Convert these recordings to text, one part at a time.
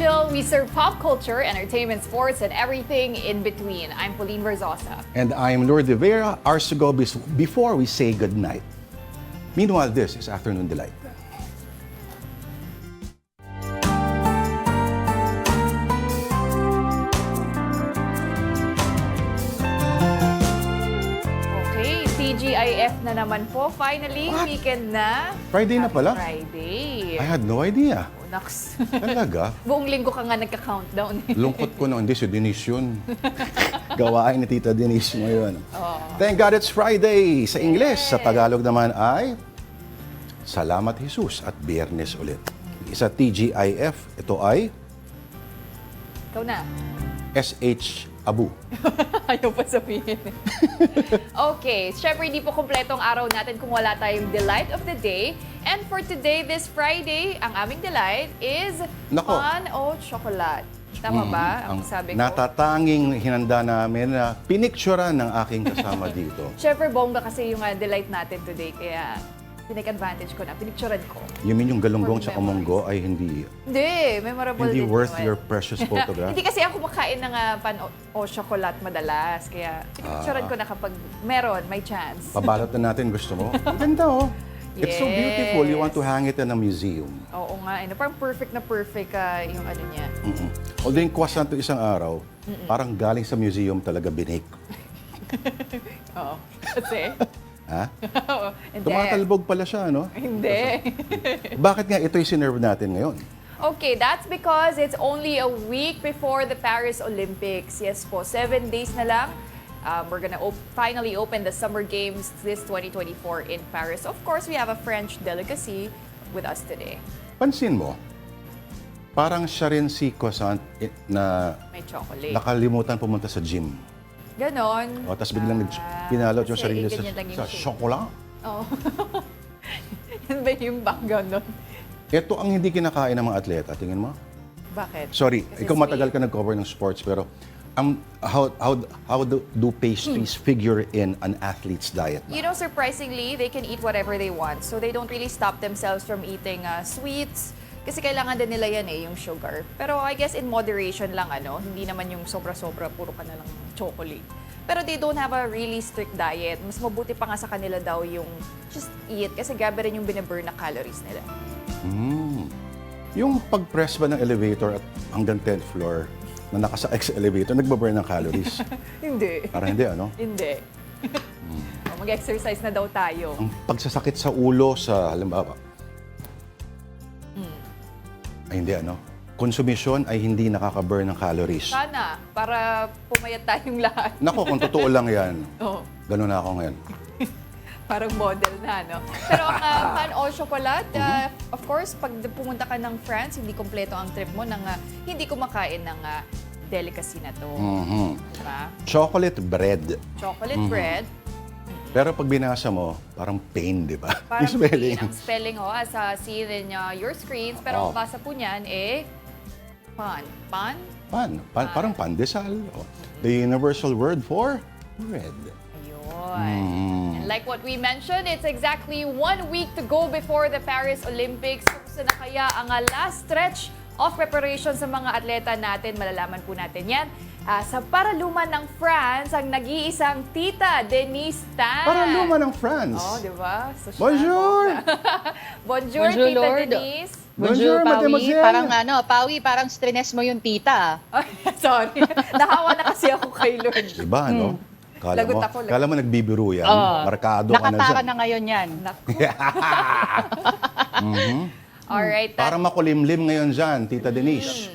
chill. We serve pop culture, entertainment, sports, and everything in between. I'm Pauline Verzosa. And I'm Lourd de Veyra, ours to go before we say goodnight. Meanwhile, this is Afternoon Delight. Okay, TGIF na naman po. Finally, What? weekend na. Friday na pala? Friday. I had no idea. Naks. Talaga? Buong linggo ka nga nagka-countdown. Lungkot ko na, hindi si Denise yun. Gawain ni Tita Denise mo yun. Oh. Thank God it's Friday sa Ingles. Sa Tagalog naman ay Salamat Jesus at Biyernes ulit. Sa TGIF, ito ay Ikaw na. SH Abu. Ayaw pa sabihin. Okay, syempre hindi po kumpletong araw natin kung wala tayong delight of the day. And for today, this Friday, ang aming delight is Nako. pan o chocolate. Tama ba ang sabi ko? Natatanging hinanda namin na pinicturean ng aking kasama dito. Syempre bongga kasi yung delight natin today, kaya pinag-advantage ko na, pinicturean ko. You mean yung galunggong For sa memories. kamonggo ay hindi Memorable hindi din worth naman. your precious photograph? Hindi kasi ako kumakain ng pan o chocolate madalas, kaya pinicturean ko na kapag meron, may chance. Pabalot na natin, gusto mo? Ang ganda, oh. It's so beautiful. You want to hang it in a museum. Oo nga, parang perfect na perfect yung ano niya. Although yung croissant to isang araw, parang galing sa museum talaga binake. Oo. Kasi? Ha? Oo. Hindi. Tumatalbog pala siya, no? Hindi. Bakit nga ito'y sinerve natin ngayon? Okay, that's because it's only a week before the Paris Olympics. Yes po, 7 days na lang. We're gonna finally open the Summer Games this 2024 in Paris. Of course, we have a French delicacy with us today. Pansin mo, parang siya rin si croissant na May chocolate. nakalimutan pumunta sa gym. Ganon. O, tapos biglang pinalot yung kasi sarili ganyan lang yung sa shape. chocolate. Oo. Yan ba yung background nun? Ito ang hindi kinakain ng mga atleta. Tingin mo? Bakit? Sorry, Kasi ikaw matagal sweet. ka nag-cover ng sports, pero how do pastries figure in an athlete's diet? You know, surprisingly, they can eat whatever they want. So they don't really stop themselves from eating sweets. Kasi kailangan din nila yan yung sugar. Pero I guess in moderation lang, hindi naman yung sobra-sobra, puro ka na lang chocolate. Pero they don't have a really strict diet. Mas mabuti pa nga sa kanila daw yung just eat. Kasi grabe rin yung binaburn na calories nila. Yung pag-press ba ng elevator at hanggang 10th floor na nakasakay sa elevator, nagbaburn ng calories? Hindi. Parang hindi, ano? Hindi. Mag-exercise na daw tayo. Ang pagsasakit sa ulo sa, halimbawa, ay hindi, ano? Konsumisyon ay hindi nakaka-burn ng calories. Sana, para pumayat tayong lahat. Nako, kung totoo lang yan, Oo. ganun na ako ngayon. Parang model na, no? Pero ang pan au chocolate, of course, pag pumunta ka ng France, hindi kompleto ang trip mo nang hindi kumakain ng delicacy na to. Diba? Chocolate bread. Chocolate bread. Pero pag binasa mo, parang pain, di ba? Parang Yung spelling. ang spelling as seen in your screens. Pero ang basa po niyan, pan. Pan? Parang pandesal. Oh. The universal word for bread. Ayun. And like what we mentioned, it's exactly 1 week to go before the Paris Olympics. Kung na kaya ang last stretch of preparation sa mga atleta natin, malalaman po natin yan. Sa Paraluman ng France, ang nag-iisang tita, Denise Tan. Paraluman ng France. Oh, di ba? So, Bonjour! Bonjour, Bonjour, Tita Lord. Denise. Bonjour, Pawi. mademoiselle. Pawi, parang stress mo yung tita. Ay, sorry. Nahawa na kasi ako kay Lourd. Diba, no? Lagot ako. Kala mo nagbibiro yan. Markado ka na Nakatara dyan. na ngayon yan. Alright. Parang makulimlim ngayon dyan, Tita Denise.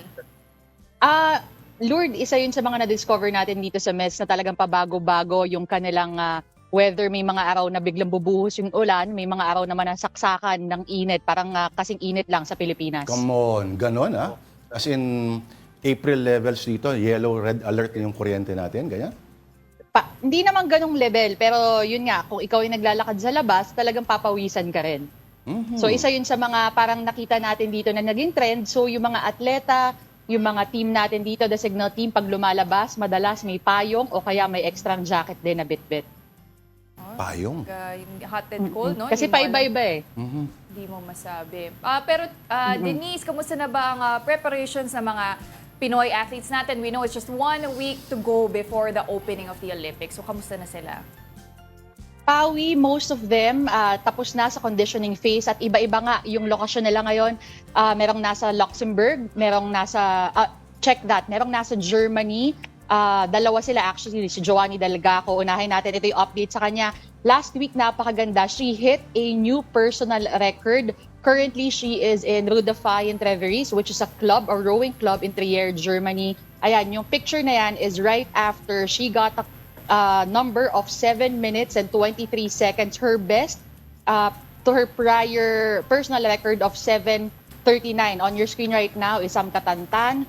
Lourd, isa yun sa mga na-discover natin dito sa MES na talagang pabago-bago yung kanilang weather. May mga araw na biglang bubuhos yung ulan, may mga araw naman na saksakan ng init. Parang kasing init lang sa Pilipinas. Come on, ganon ah. As in, April levels dito, yellow, red alert yung kuryente natin, ganyan? Hindi naman ganong level, pero yun nga, kung ikaw ay naglalakad sa labas, talagang papawisan ka rin. So isa yun sa mga parang nakita natin dito na naging trend. So yung mga atleta, yung mga team natin dito, the signal team, pag lumalabas, madalas may payong o kaya may extra jacket din na bit-bit. Oh, Payong. Yung hot and cold, no? Kasi Hindi mo alam. paiba-iba eh. Hindi mo masabi. Pero Denise, kamusta na ba ang preparations ng mga Pinoy athletes natin? We know it's just 1 week to go before the opening of the Olympics. So, kamusta na sila? Pawi, most of them tapos na sa conditioning phase at iba-iba nga yung lokasyon nila ngayon. Merong nasa Luxembourg, merong nasa, merong nasa Germany. Dalawa sila actually, si Joanny Dalgaco. Unahin natin, ito yung update sa kanya. Last week, napakaganda. She hit a new personal record. Currently, she is in Rudafy in Treveris, which is a rowing club in Trier, Germany. Ayan, yung picture na yan is right after she got a number of 7 minutes and 23 seconds. Her best to her prior personal record of 7:39. On your screen right now is Sam Katantan,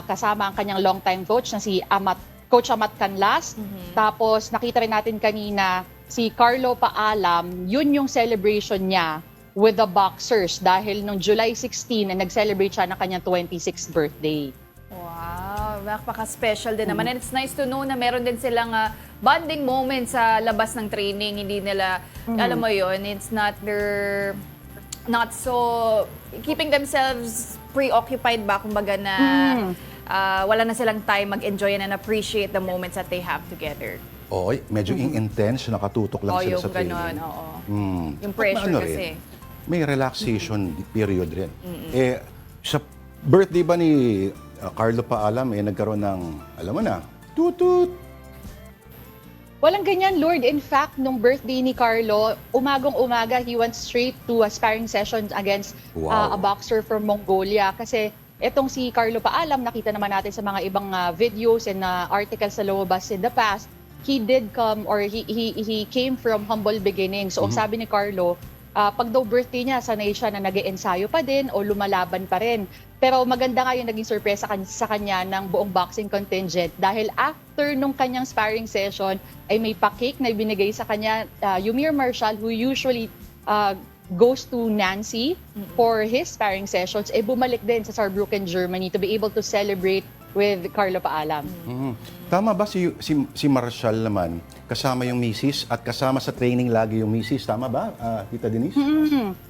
kasama ang kanyang longtime coach na si Coach Amat Canlas. Tapos nakita rin natin kanina si Carlo Paalam, yun yung celebration niya with the boxers dahil nung July 16 na nag-celebrate siya ng kanyang 26th birthday. Wow, napaka-special din naman. And it's nice to know na meron din silang bonding moment sa labas ng training. Hindi nila, alam mo yun, it's not not so keeping themselves preoccupied ba, kumbaga na wala na silang time mag-enjoy and appreciate the moments that they have together. Oo, medyo intense, nakatutok lang sila sa training. Ganon, oo. Yung pressure Ano kasi. rin, may relaxation period rin. Sa birthday ba ni Carlo Paalam, nagkaroon ng, alam mo na, tutut. Walang ganyan, Lourd. In fact, nung birthday ni Carlo, umagong-umaga, he went straight to a sparring session against a boxer from Mongolia. Kasi etong si Carlo Paalam, nakita naman natin sa mga ibang videos and articles sa lumabas in the past, he did come or he came from humble beginnings. So ang sabi ni Carlo, pag daw birthday niya, sanay siya na nag-e-ensayo pa din o lumalaban pa rin. Pero maganda nga yung naging sorpresa sa kanya ng buong boxing contingent dahil after nung kanyang sparring session ay may pa-cake na binigay sa kanya Yumir Marshall, who usually goes to Nancy for his sparring sessions, bumalik din sa Saarbrücken, Germany to be able to celebrate with Carlo Paalam. Tama ba si Marshall naman, kasama yung misis at kasama sa training lagi yung misis? Tama ba, Tita Denise?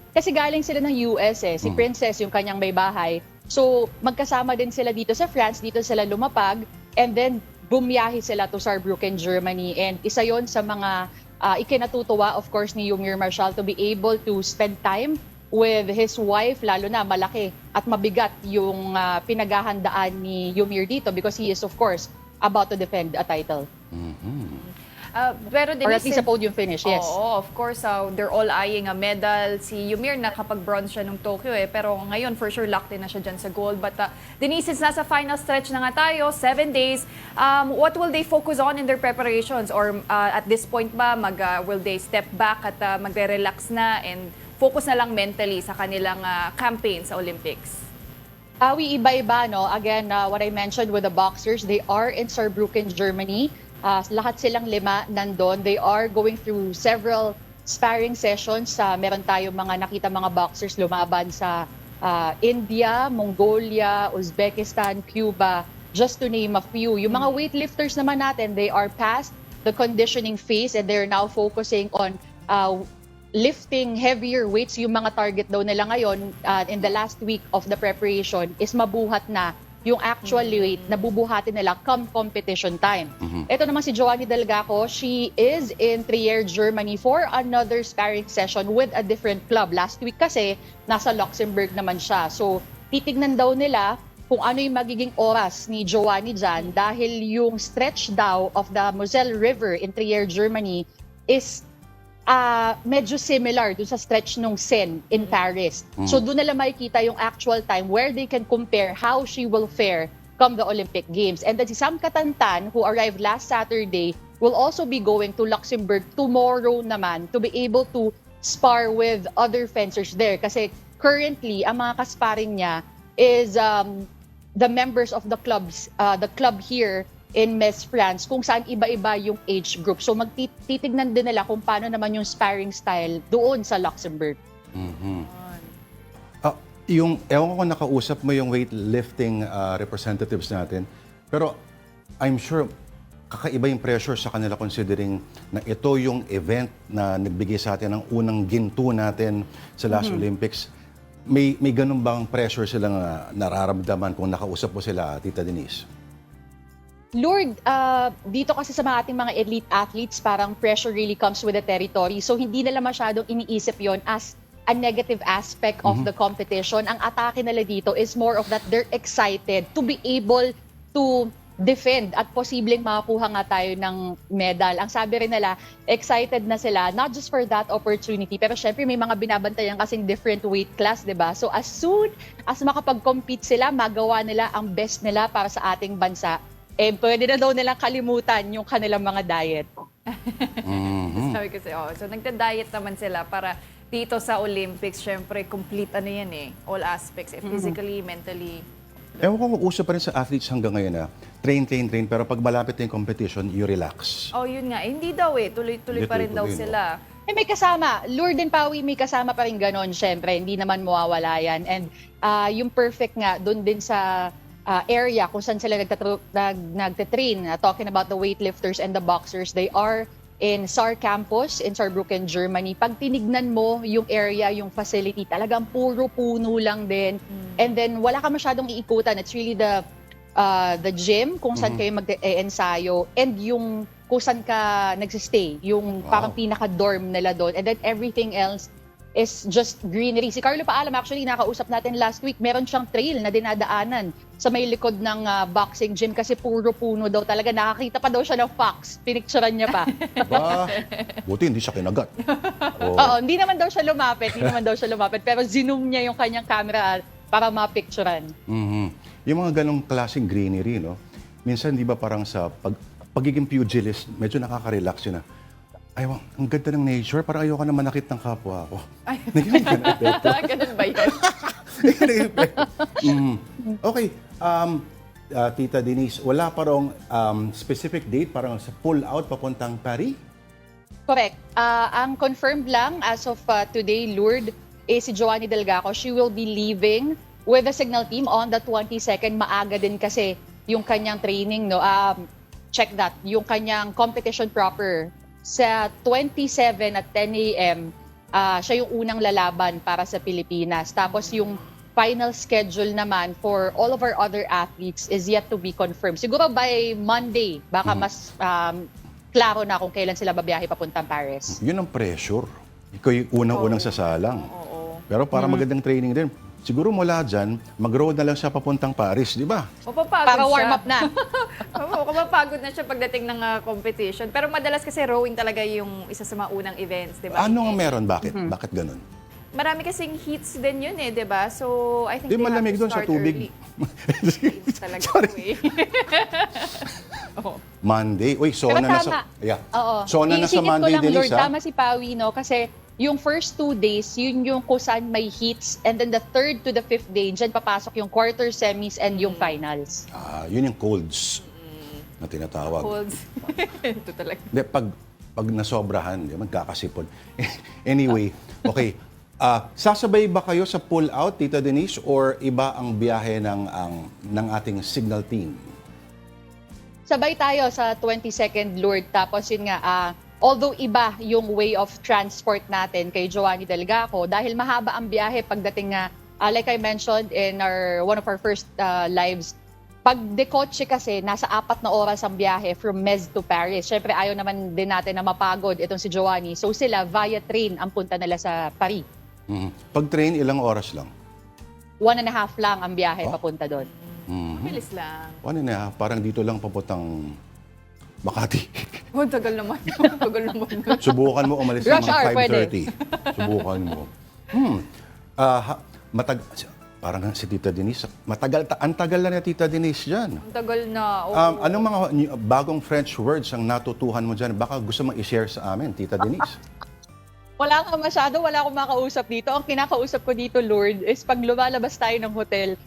Kasi galing sila ng US si Princess yung kanyang may bahay. So magkasama din sila dito sa France, dito sila lumapag, and then bumiyahe sila to Saarbrücken, Germany. And isa yon sa mga ikinatutuwa, of course, ni Yumir Marshall to be able to spend time with his wife, lalo na malaki at mabigat yung pinaghahandaan ni Yumir dito because he is, of course, about to defend a title. Pero Or at least a podium finish, yes. Oo, of course, they're all eyeing a medal. Si Yumir, nakapag-bronze siya nung Tokyo pero ngayon, for sure, locked in na siya dyan sa gold. But Denise, since nasa final stretch na nga tayo, 7 days, what will they focus on in their preparations? Or at this point ba, will they step back at magre-relax na and focus na lang mentally sa kanilang campaign sa Olympics? Iba-iba, no? Again, what I mentioned with the boxers, they are in Saarbrücken, Germany. Lahat silang 5 nandun. They are going through several sparring sessions. Meron tayong mga nakita mga boxers lumaban sa India, Mongolia, Uzbekistan, Cuba, just to name a few. Yung mga weightlifters naman natin, they are past the conditioning phase and they're now focusing on lifting heavier weights. Yung mga target daw nila ngayon in the last week of the preparation is mabuhat na yung actual weight na bubuhatin nila come competition time. Ito naman si Joanny Dalgaco, she is in Trier, Germany for another sparring session with a different club. Last week kasi, nasa Luxembourg naman siya. So, titignan daw nila kung ano yung magiging oras ni Joanny dyan dahil yung stretch daw of the Moselle River in Trier, Germany is medyo similar dun sa stretch nung Seine in Paris. So doon nila makikita yung actual time where they can compare how she will fare come the Olympic Games. And then si Sam Katantan, who arrived last Saturday, will also be going to Luxembourg tomorrow naman to be able to spar with other fencers there. Kasi currently, ang mga kasparing niya is the members of the club here in Metz, France, kung saan iba-iba yung age group. So magtitignan din nila kung paano naman yung sparring style doon sa Luxembourg. Ewan ko kung nakausap mo yung weightlifting representatives natin, pero I'm sure kakaiba yung pressure sa kanila considering na ito yung event na nagbigay sa atin ng unang ginto natin sa last Olympics. May ganun bang pressure silang nararamdaman kung nakausap mo sila, Tita Denise? Lourd, dito kasi sa mga ating mga elite athletes, parang pressure really comes with the territory. So hindi nila masyadong iniisip yon as a negative aspect of the competition. Ang atake nila dito is more of that they're excited to be able to defend at posibleng makakuha nga tayo ng medal. Ang sabi rin nila, excited na sila, not just for that opportunity, pero syempre may mga binabantayan kasing different weight class, di ba? So as soon as makapag-compete sila, magawa nila ang best nila para sa ating bansa, pwede na daw nilang kalimutan yung kanilang mga diet. Sabi kasi, so nagda-diet naman sila para dito sa Olympics, syempre, complete yan all aspects, physically, mentally. Ewan ko kung uso pa rin sa athletes hanggang ngayon train, pero pag malapit na yung competition, you relax. Yun nga. Hindi daw tuloy-tuloy pa rin daw Tuloy-tuloy, sila. May kasama. Lourd and Pawi, may kasama pa rin ganon, syempre. Hindi naman mawawala yan. And yung perfect nga, doon din sa area kung saan sila nagtatrain, talking about the weightlifters and the boxers, they are in SAR campus in Saarbrücken, Germany. Pag tinignan mo yung area, yung facility, talagang puro puno lang din. And then wala ka masyadong iikutan. It's really the gym kung saan kayo mag-ensayo and yung kung saan ka nagsistay, yung parang pinaka-dorm nila doon. And then everything else is just greenery. Si Carlo Paalam, actually, nakausap natin last week, meron siyang trail na dinadaanan sa may likod ng boxing gym kasi puro puno daw talaga. Nakakita pa daw siya ng fox. Pinicturean niya pa. Ba, buti hindi siya kinagat. Oo, hindi naman daw siya lumapit. Pero zoom niya yung kanyang camera para mapicturean. Yung mga ganong klaseng greenery, no? Minsan, di ba parang sa pagiging pugilist, medyo nakaka-relax yun na. Ay, ang ganda ng nature. Parang ayoko na manakit ng kapwa ko. Ay, Ganun ganun ba yun? Okay. Tita Denise, wala pa rong specific date parang sa pull-out papuntang Paris? Correct. Ang confirmed lang as of today, Lourd, si Joanny Delgaco. She will be leaving with the signal team on the 22nd. Maaga din kasi yung kanyang training. No? Check that. Yung kanyang competition proper. Sa 27 at 10 a.m., siya yung unang lalaban para sa Pilipinas. Tapos yung final schedule naman for all of our other athletes is yet to be confirmed. Siguro by Monday, baka mas klaro na kung kailan sila babiyahe papuntang Paris. Yun ang pressure. Ikaw yung unang-unang sasalang. Pero para magandang training din, siguro mula dyan, mag-road na lang siya papuntang Paris, di ba? Mapapagod Para warm siya. up na. Mapapagod na siya pagdating ng competition. Pero madalas kasi rowing talaga yung isa sa mga unang events, di ba? Ano ang meron? Bakit? Bakit ganun? Marami kasing heats din yun di ba? So, I think Di they have malamig to doon sa start tubig. early. Heats talaga Monday. Uy, Pero sona na tama. sa... Yeah. Oo. Sona na sa Isingit ko Monday, lang, Lord, Denise, ha? tama si Pawi, no? Kasi yung first 2 days, yun yung kung saan may heats. And then the 3rd to the 5th day, dyan papasok yung quarter, semis, and yung finals. Yun yung colds na tinatawag. Colds. Ito talaga. Hindi, pag nasobrahan, magkakasipon. Anyway, okay. Sasabay ba kayo sa pull-out, Tita Denise, or iba ang biyahe ng ating signal team? Sabay tayo sa 22nd, Lord. Tapos yun nga, although iba yung way of transport natin kay Joanny Delgaco, dahil mahaba ang biyahe pagdating nga, like I mentioned in one of our first lives, pag dekotse kasi, nasa 4 na oras ang biyahe from Metz to Paris. Siyempre, ayaw naman din natin na mapagod itong si Joanny. So sila, via train, ang punta nila sa Paris. Pag train, ilang oras lang? 1.5 lang ang biyahe papunta doon. Mabilis lang. 1.5, parang dito lang papuntang Makati. Tagal naman. Tagal naman. Subukan mo umalis ng Rush hour, mga pwede. 5:30. Subukan mo. Parang si Tita Denise, ang tagal na ni Tita Denise dyan. Ang tagal na. Anong mga bagong French words ang natutuhan mo dyan? Baka gusto mong i-share sa amin, Tita Denise. Wala akong makausap dito. Ang kinakausap ko dito, Lord, is pag lumalabas tayo ng hotel,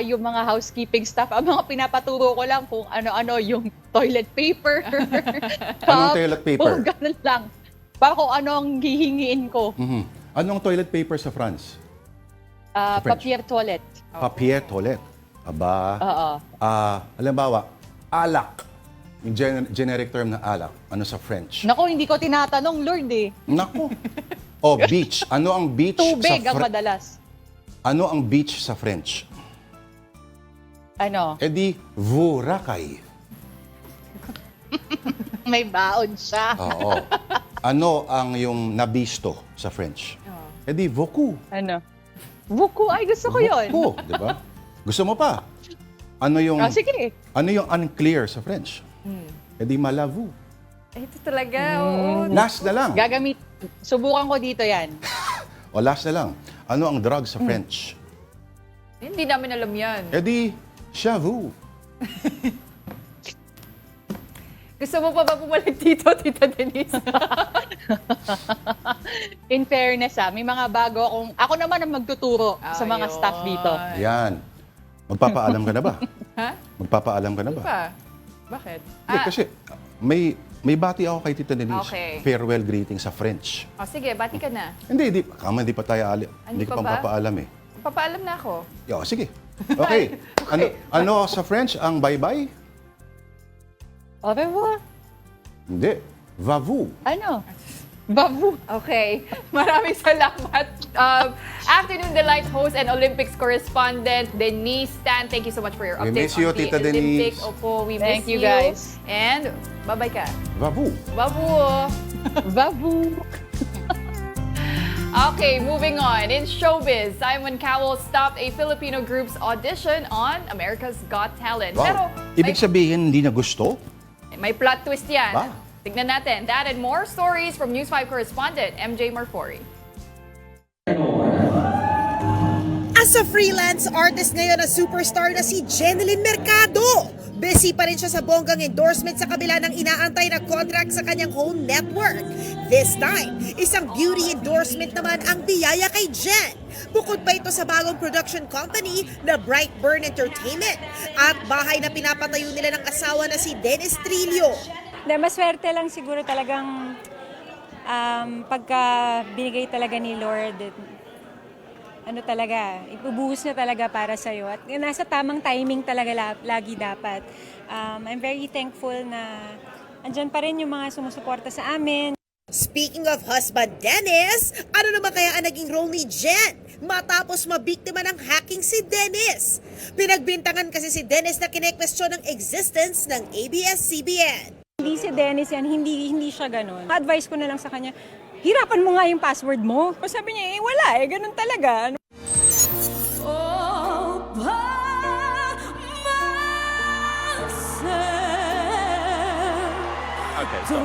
yung mga housekeeping staff, ang mga pinapaturo ko lang kung ano-ano, yung toilet paper. Anong toilet paper? Kung ganun lang. Para kung ano ang hihingiin ko. Anong toilet paper sa France? French. Papier toilet. Papier toilet. Aba. Oo. Halimbawa, alak. Yung generic term na alak, ano sa French? Naku, hindi ko tinatanong, Lord eh. Nako. O, beach. Ano ang beach Tubig sa ang madalas. Ano ang beach sa French? Ano? E di, Boracay. May baon siya. Oo. Ano ang yung nabisto sa French? E di, beaucoup. Ano? Buko, ay gusto ko yun. Beaucoup, di ba? Gusto mo pa? Ano yung Sige. ano yung unclear sa French? E di, malavu. Ito talaga, oo. Last na lang. Subukan ko dito yan. O last na lang. Ano ang drug sa French? Hindi namin alam yan. E di, shavu. Gusto mo pa ba bumalik dito, Tita Denise? In fairness may mga bago ako naman ang magtuturo sa mga Ayun. staff dito. Yan. Magpapaalam ka na ba? Ha? Magpapaalam ka na ba? Pa? Bakit? Hindi, kasi may bati ako kay Tita Denise. Okay. Farewell greeting sa French. Sige, bati ka na. Hindi pa tayo hindi ko pa pang ba? papaalam eh. Papaalam na ako. Yo, sige. Okay. Ano sa French ang bye-bye? Au revoir. Hindi. Va-vous. Ano? Babu. Okay. Maraming salamat. Afternoon Delight host and Olympics correspondent, Denise Tan. Thank you so much for your We update miss you, on the Tita Olympics. Denise. Opo, we Thank miss you, guys. And bye-bye ka. Va-vous. Babu. Babu. Okay, moving on. In showbiz, Simon Cowell stopped a Filipino group's audition on America's Got Talent. Pero Wow. Ibig sabihin, hindi na gusto? may plot twist yan. Ba? Tignan natin. That and more stories from News 5 correspondent MJ Marfori. As a freelance artist ngayon na superstar na si Jeneline Mercado. Busy pa rin siya sa bonggang endorsement sa kabila ng inaantay na contract sa kanyang home network. This time, isang beauty endorsement naman ang biyaya kay Jen. Bukod pa ito sa bagong production company na Brightburn Entertainment at bahay na pinapatayo nila ng asawa na si Dennis Trillo. Maswerte lang siguro talagang pagka binigay talaga ni Lourd, ano talaga, ibubuhos na talaga para sa'yo. At nasa tamang timing talaga lagi dapat. I'm very thankful na andyan pa rin yung mga sumusuporta sa amin. Speaking of husband Dennis, ano naman kaya ang naging role ni Jen matapos mabiktima ng hacking si Dennis? Pinagbintangan kasi si Dennis na kine-question ng existence ng ABS-CBN. Hindi si Dennis yan, hindi siya ganun. Advice ko na lang sa kanya, hirapan mo nga yung password mo. Sabi niya, wala ganun talaga. Okay, stop.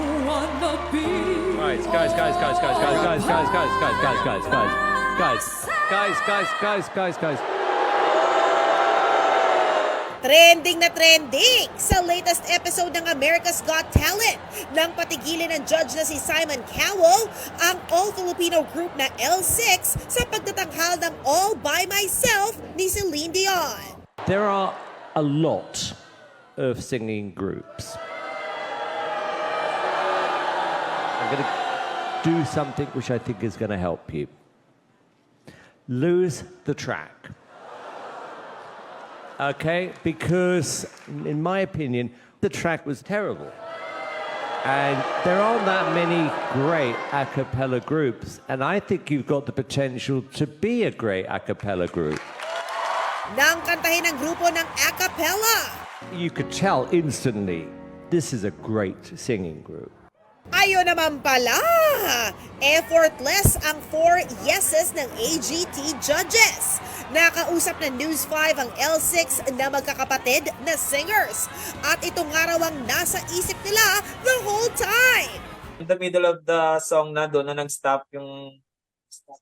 Right, guys. Trending na trending sa latest episode ng America's Got Talent nang patigilin ng judge na si Simon Cowell ang all-Filipino group na L6 sa pagtatanghal ng All By Myself ni Celine Dion. There are a lot of singing groups. I'm going to do something which I think is going to help you. Lose the track. Okay, because in my opinion, the track was terrible. And there aren't that many great a cappella groups, and I think you've got the potential to be a great a cappella group. Nang kantahin ng grupo ng a cappella. You could tell instantly, this is a great singing group. Ayun naman pala, effortless ang 4 yeses ng AGT judges. Nakausap ng News 5 ang L6 na magkakapatid na singers. At ito nga raw ang nasa isip nila the whole time. In the middle of the song na doon na nag-stop yung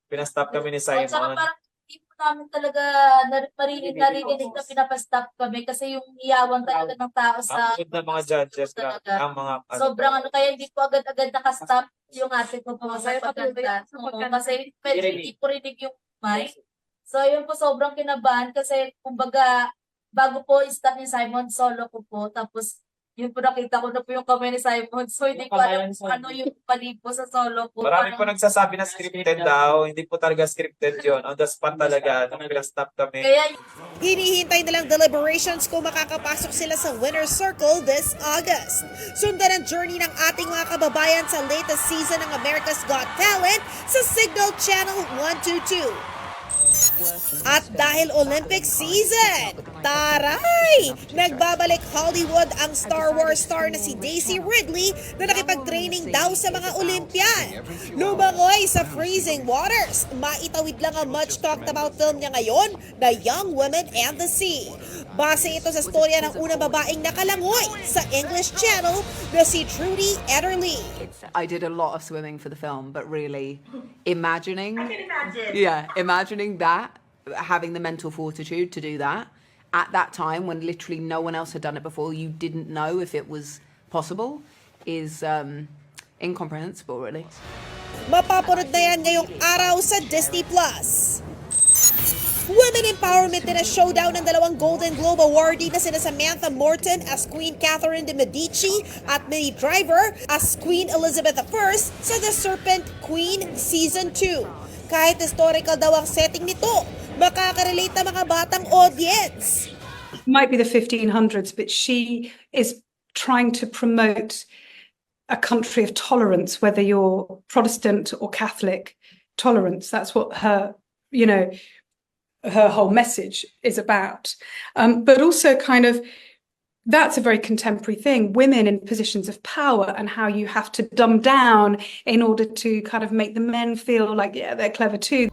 pinastop kami ni At saka Simon. parang hindi po namin talaga narinig na pinapastop kami kasi yung iyawan talaga ng tao sa Ang good na mga judges ka, talaga. ang mga Sobrang kaya hindi po agad-agad nakastop yung ate ko po sa pagkanta. Kasi medyo hindi po rinig yung mic. So yun po sobrang kinabahan kasi kumbaga bago po i-stop ni Simon, solo ko po. Tapos yun po nakita ko na po yung kamay ni Simon. So hindi ko alam kung ano yung palipo sa solo ko. Marami po nagsasabi na scripted daw. Hindi po talaga scripted yun. On the spot talaga. Nung nag-stop kami. Kaya Hinihintay na lang deliberations kung makakapasok sila sa winner's circle this August. Sundan ang journey ng ating mga kababayan sa latest season ng America's Got Talent sa Signal Channel 122. At dahil Olympic season, taray! Nagbabalik Hollywood ang Star Wars star na si Daisy Ridley na nakipag-training daw sa mga Olympian. Lumangoy sa freezing waters. Maitawid lang ang much talked about film niya ngayon, The Young Women and the Sea. Base ito sa storya ng unang babaeng nakalangoy sa English channel na si Trudy Ederle. I did a lot of swimming for the film, but really imagining, imagining that, having the mental fortitude to do that at that time when literally no one else had done it before, you didn't know if it was possible, is incomprehensible, really. Mapapanood na yan ngayong araw sa Disney Plus. Women empowerment din ang showdown ng dalawang Golden Globe awardee na sina Samantha Morton as Queen Catherine de Medici at Minnie Driver as Queen Elizabeth I sa The Serpent Queen Season 2. Kahit historical daw ang setting nito, makaka-relate ang mga batang audience. It might be the 1500s, but she is trying to promote a country of tolerance, whether you're Protestant or Catholic, tolerance. That's what her, her whole message is about. But also kind of, that's a very contemporary thing, women in positions of power and how you have to dumb down in order to kind of make the men feel like, yeah, they're clever too.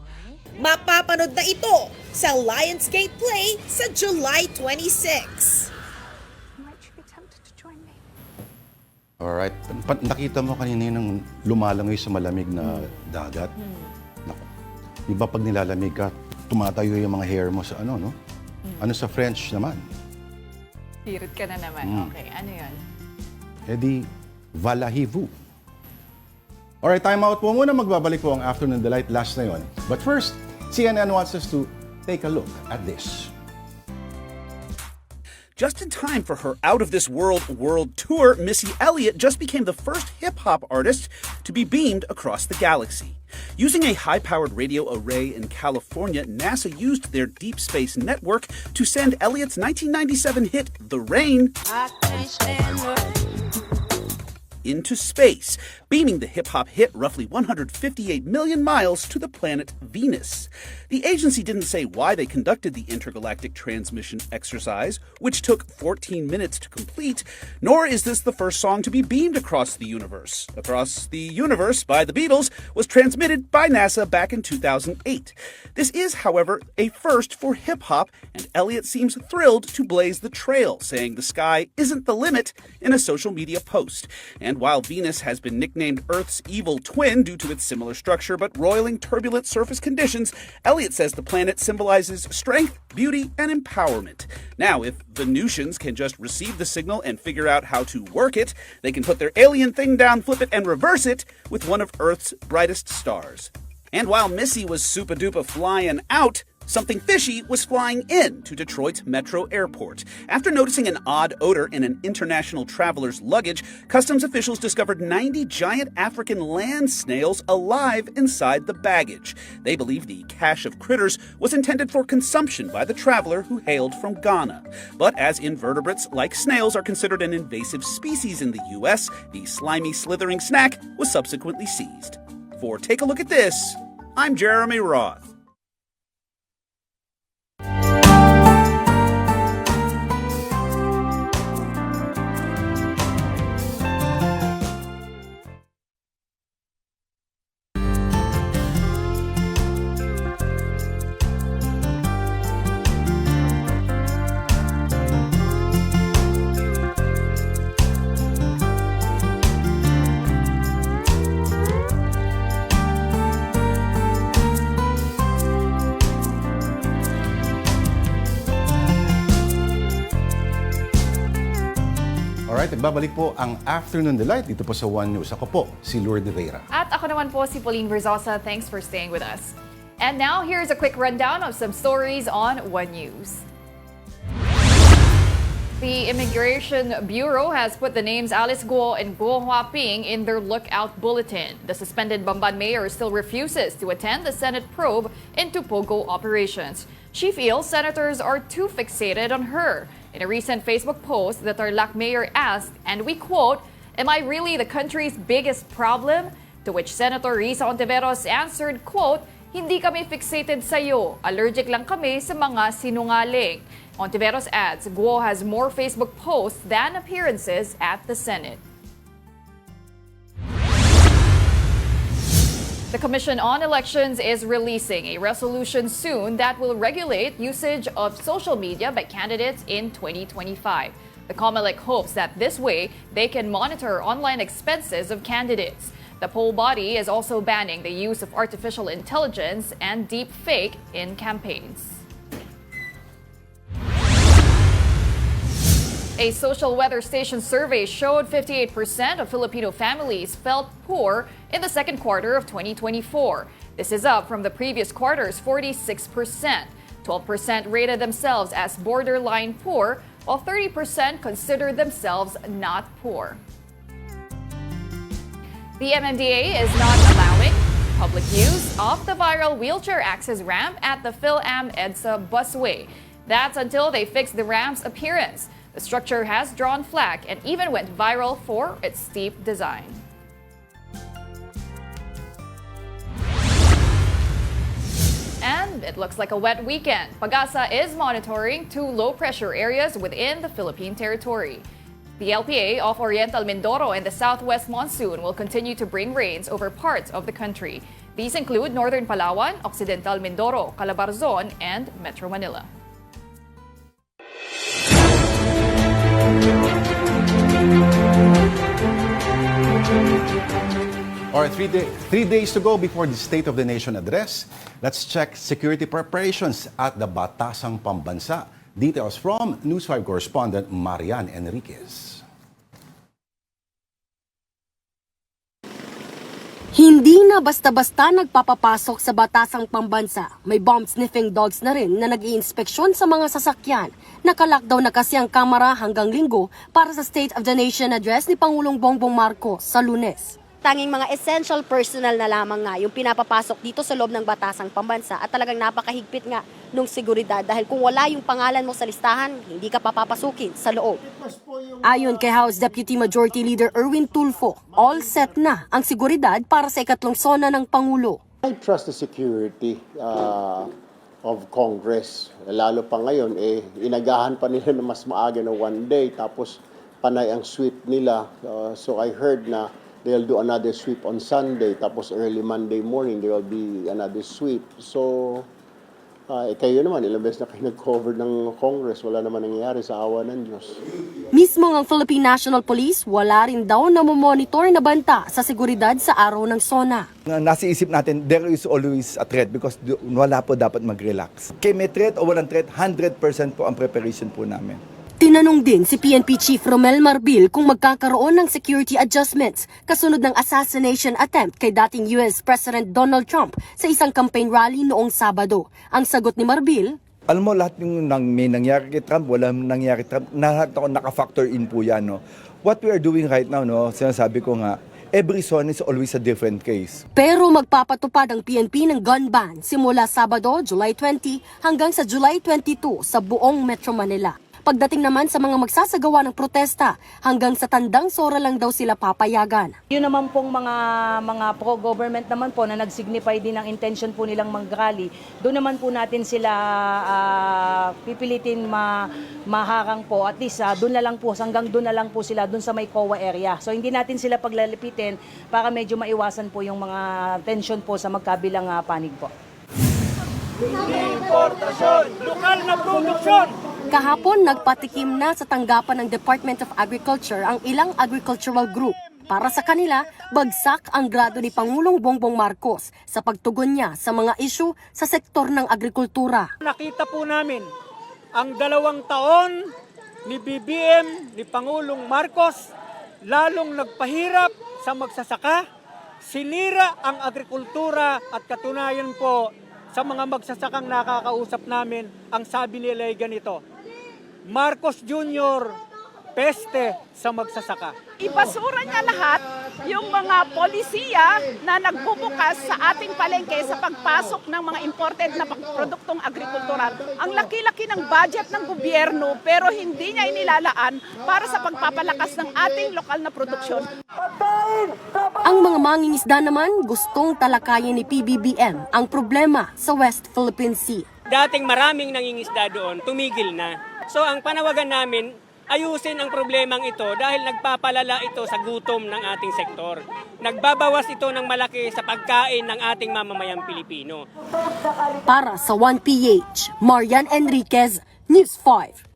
Mapapanood na ito sa Lionsgate Play sa July 26. Alright. Nakita mo kanina yung lumalangoy sa malamig na dagat. Naku. Di ba pag nilalamig ka, tumatayo yung mga hair mo sa ano, no? Ano sa French naman? Spirit ka na naman. Okay, ano yun? Eh di, valahivu. Alright, time out po muna. Magbabalik po ang Afternoon Delight last na yun. But first, CNN wants us to take a look at this. Just in time for her Out of This World World Tour, Missy Elliott just became the first hip-hop artist to be beamed across the galaxy. Using a high-powered radio array in California, NASA used their deep space network to send Elliott's 1997 hit, The Rain, into space, beaming the hip-hop hit roughly 158 million miles to the planet Venus. The agency didn't say why they conducted the intergalactic transmission exercise, which took 14 minutes to complete, nor is this the first song to be beamed across the universe. Across the Universe by the Beatles was transmitted by NASA back in 2008. This is, however, a first for hip-hop, and Elliott seems thrilled to blaze the trail, saying the sky isn't the limit in a social media post. And while Venus has been nicknamed Earth's evil twin due to its similar structure but roiling turbulent surface conditions, Elliott says the planet symbolizes strength, beauty, and empowerment. Now, if Venusians can just receive the signal and figure out how to work it, they can put their alien thing down, flip it, and reverse it with one of Earth's brightest stars. And while Missy was super-duper flying out, something fishy was flying in to Detroit's Metro Airport. After noticing an odd odor in an international traveler's luggage, customs officials discovered 90 giant African land snails alive inside the baggage. They believe the cache of critters was intended for consumption by the traveler who hailed from Ghana. But as invertebrates like snails are considered an invasive species in the U.S., the slimy, slithering snack was subsequently seized. For Take a Look at This, I'm Jeremy Roth. Alright, nagbabalik po ang Afternoon Delight dito po sa One News. Ako po, si Lourd de Veyra. At ako naman po si Pauline Verzosa. Thanks for staying with us. And now, here's a quick rundown of some stories on One News. The Immigration Bureau has put the names Alice Guo and Guo Huaping in their lookout bulletin. The suspended Bamban mayor still refuses to attend the Senate probe into POGO operations. She feels senators are too fixated on her. In a recent Facebook post, the Tarlac mayor asked, and we quote, "Am I really the country's biggest problem?" To which Senator Risa Ontiveros answered, quote, "Hindi kami fixated sa'yo. Allergic lang kami sa mga sinungaling." Ontiveros adds, Guo has more Facebook posts than appearances at the Senate. The Commission on Elections is releasing a resolution soon that will regulate usage of social media by candidates in 2025. The COMELEC hopes that this way they can monitor online expenses of candidates. The poll body is also banning the use of artificial intelligence and deep fake in campaigns. A social weather station survey showed 58% of Filipino families felt poor in the second quarter of 2024. This is up from the previous quarter's 46%. 12% rated themselves as borderline poor, while 30% considered themselves not poor. The MMDA is not allowing public use of the viral wheelchair access ramp at the Phil-Am EDSA busway. That's until they fix the ramp's appearance. The structure has drawn flack and even went viral for its steep design. And it looks like a wet weekend. Pag-asa is monitoring 2 low-pressure areas within the Philippine territory. The LPA of Oriental Mindoro and the southwest monsoon will continue to bring rains over parts of the country. These include northern Palawan, Occidental Mindoro, Calabarzon, and Metro Manila. All right, 3 days to go before the State of the Nation address. Let's check security preparations at the Batasang Pambansa. Details from News 5 correspondent Marian Enriquez. Hindi na basta-basta nagpapapasok sa Batasang Pambansa. May bomb-sniffing dogs na rin na nag-iinspeksyon sa mga sasakyan. Naka-lockdown na kasi ang kamera hanggang Linggo para sa State of the Nation address ni Pangulong Bongbong Marcos sa Lunes. Tanging mga essential personnel na lamang nga yung pinapapasok dito sa loob ng Batasang Pambansa at talagang napakahigpit nga nung seguridad dahil kung wala yung pangalan mo sa listahan, hindi ka papapasukin sa loob. Ayon kay House Deputy Majority Leader Erwin Tulfo, all set na ang seguridad para sa ikatlong sona ng Pangulo. I trust the security of Congress. Lalo pa ngayon, inagahan pa nila na mas maaga na 1 day tapos panay ang sweep nila. So I heard na they'll do another sweep on Sunday, tapos early Monday morning, there will be another sweep. So, kayo naman, ilang beses na kayo nag-cover ng Congress, wala naman nangyayari sa awa ng Diyos. Mismo ang Philippine National Police, wala rin daw na monitor na banta sa seguridad sa araw ng SONA. Nasa isip natin, there is always a threat because wala po dapat mag-relax. Kaya may threat o walang threat, 100% po ang preparation po namin. Tinanong din si PNP Chief Romel Marbil kung magkakaroon ng security adjustments kasunod ng assassination attempt kay dating US President Donald Trump sa isang campaign rally noong Sabado. Ang sagot ni Marbil, alam mo, lahat yung may nangyari kay Trump, walang nangyari kay Trump, naka-factor in po yan. No? What we are doing right now, no, sinasabi ko nga, every zone is always a different case. Pero magpapatupad ang PNP ng gun ban simula Sabado, July 20 hanggang sa July 22 sa buong Metro Manila. Pagdating naman sa mga magsasagawa ng protesta, hanggang sa tandang sora lang daw sila papayagan. Yun naman pong mga pro-government naman po na nag-signify din ng intention po nilang mag-rally, doon naman po natin sila pipilitin maharang po. At least doon na lang po, hanggang doon na lang po sila doon sa may COA area. So hindi natin sila paglalipitin para medyo maiwasan po yung mga tension po sa magkabilang panig po. Importasyon! Lokal na produksyon! Kahapon, nagpatikim na sa tanggapan ng Department of Agriculture ang ilang agricultural group. Para sa kanila, bagsak ang grado ni Pangulong Bongbong Marcos sa pagtugon niya sa mga isyu sa sektor ng agrikultura. Nakita po namin ang 2 taon ni BBM, ni Pangulong Marcos, lalong nagpahirap sa magsasaka, sinira ang agrikultura at katunayan po sa mga magsasakang nakakausap namin, ang sabi nila ay ganito, Marcos Jr., peste sa magsasaka. Ibasura niya lahat yung mga polisiya na nagbubukas sa ating palengke sa pagpasok ng mga imported na produktong agrikultural. Ang laki-laki ng budget ng gobyerno pero hindi niya inilalaan para sa pagpapalakas ng ating lokal na produksyon. Ang mga mangingisda naman gustong talakayin ni PBBM ang problema sa West Philippine Sea. Dating maraming nangingisda doon, tumigil na. So ang panawagan namin, ayusin ang problemang ito dahil nagpapalala ito sa gutom ng ating sektor. Nagbabawas ito ng malaki sa pagkain ng ating mamamayang Pilipino. Para sa 1PH, Marian Enriquez, News 5.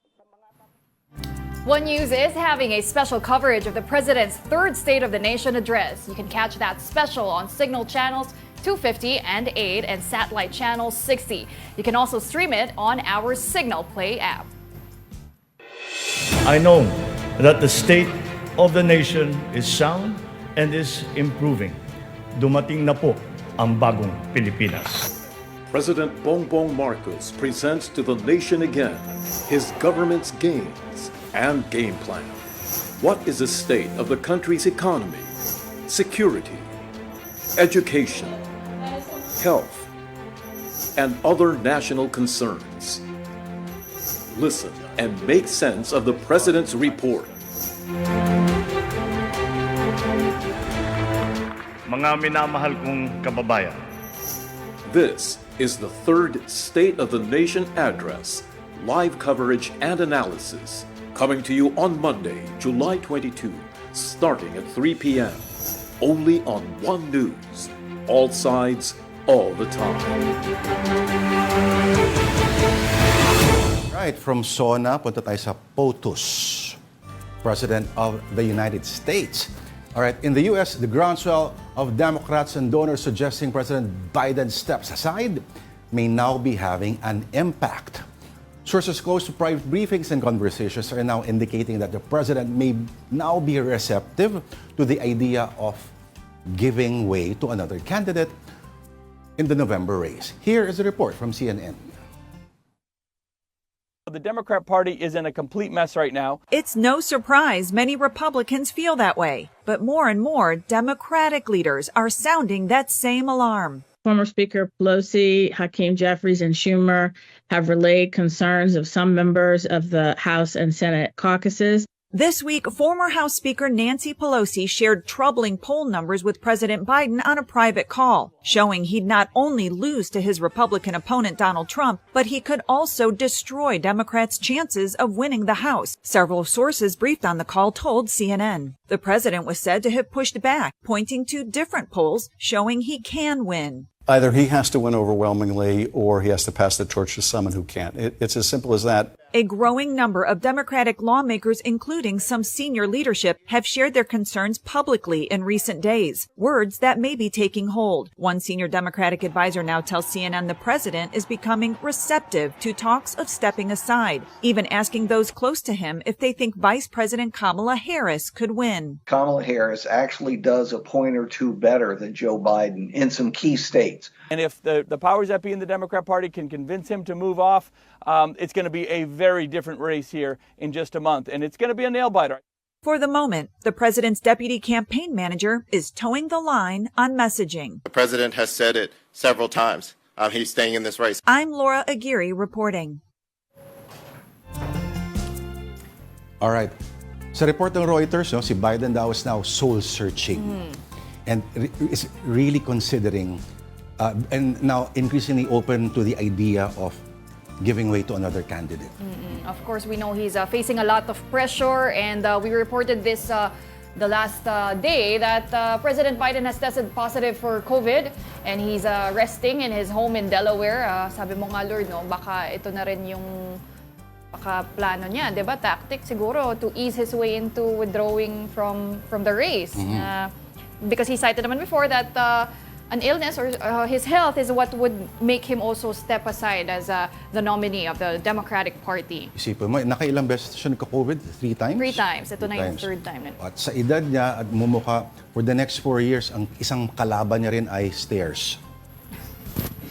One News is having a special coverage of the President's third State of the Nation address. You can catch that special on Signal Channels 250 and 8 and Satellite Channel 60. You can also stream it on our Signal Play app. I know that the state of the nation is sound and is improving. Dumating na po ang bagong Pilipinas. President Bongbong Marcos presents to the nation again his government's gains and game plan. What is the state of the country's economy, security, education, health, and other national concerns? Listen and make sense of the President's report. Mga minamahal kong kababayan, This is the third State of the Nation address, live coverage and analysis, coming to you on Monday, July 22, starting at 3 p.m. Only on One News, all sides, all the time. Right, from SONA, punta tayo sa POTUS, President of the United States. All right, in the U.S., the groundswell of Democrats and donors suggesting President Biden steps aside may now be having an impact. Sources close to private briefings and conversations are now indicating that the president may now be receptive to the idea of giving way to another candidate in the November race. Here is a report from CNN. The Democrat Party is in a complete mess right now. It's no surprise many Republicans feel that way, but more and more Democratic leaders are sounding that same alarm. Former Speaker Pelosi, Hakeem Jeffries, and Schumer have relayed concerns of some members of the House and Senate caucuses. This week, former House Speaker Nancy Pelosi shared troubling poll numbers with President Biden on a private call, showing he'd not only lose to his Republican opponent Donald Trump, but he could also destroy Democrats' chances of winning the House. Several sources briefed on the call told CNN. The president was said to have pushed back, pointing to different polls showing he can win. Either he has to win overwhelmingly or he has to pass the torch to someone who can't. It's as simple as that. A growing number of Democratic lawmakers, including some senior leadership, have shared their concerns publicly in recent days, words that may be taking hold. One senior Democratic advisor now tells CNN the president is becoming receptive to talks of stepping aside, even asking those close to him if they think Vice President Kamala Harris could win. Kamala Harris actually does a point or two better than Joe Biden in some key states. And if the powers that be in the Democrat Party can convince him to move off, it's going to be a very different race here in just a month. And it's going to be a nail-biter. For the moment, the president's deputy campaign manager is towing the line on messaging. The president has said it several times. He's staying in this race. I'm Laura Aguirre reporting. All right. Sa report ng Reuters, no, si Biden daw is now soul-searching and is really considering and now increasingly open to the idea of giving way to another candidate. Of course, we know he's facing a lot of pressure, and we reported this the last day that President Biden has tested positive for COVID, and he's resting in his home in Delaware. Sabi mo nga, Lourd, no, baka ito na rin yung plano niya, di ba? Tactic siguro to ease his way into withdrawing from the race. Because he cited naman before that an illness or his health is what would make him also step aside as the nominee of the Democratic Party. Isipin mo, nakailang beses siya nagka-COVID? 3 times? 3 times. Ito na yung third time. At sa edad niya at mumukha, for the next 4 years, ang isang kalaban niya rin ay stairs.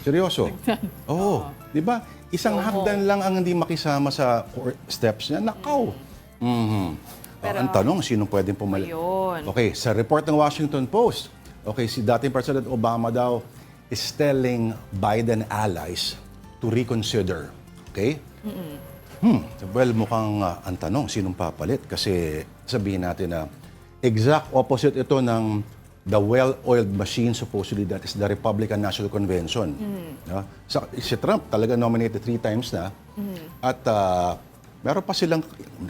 Seryoso? Oo. Di ba? Isang hagdan lang ang hindi makisama sa steps niya, nakaw. Pero, ang tanong, sino pwedeng pumalit? Ayun. Okay, sa report ng Washington Post, okay, si dating President Obama daw is telling Biden allies to reconsider. Okay? Well, mukhang ang tanong, sinong papalit? Kasi sabihin natin na exact opposite ito ng the well-oiled machine, supposedly, that is the Republican National Convention. Si Trump talaga nominated 3 times na. At meron pa silang,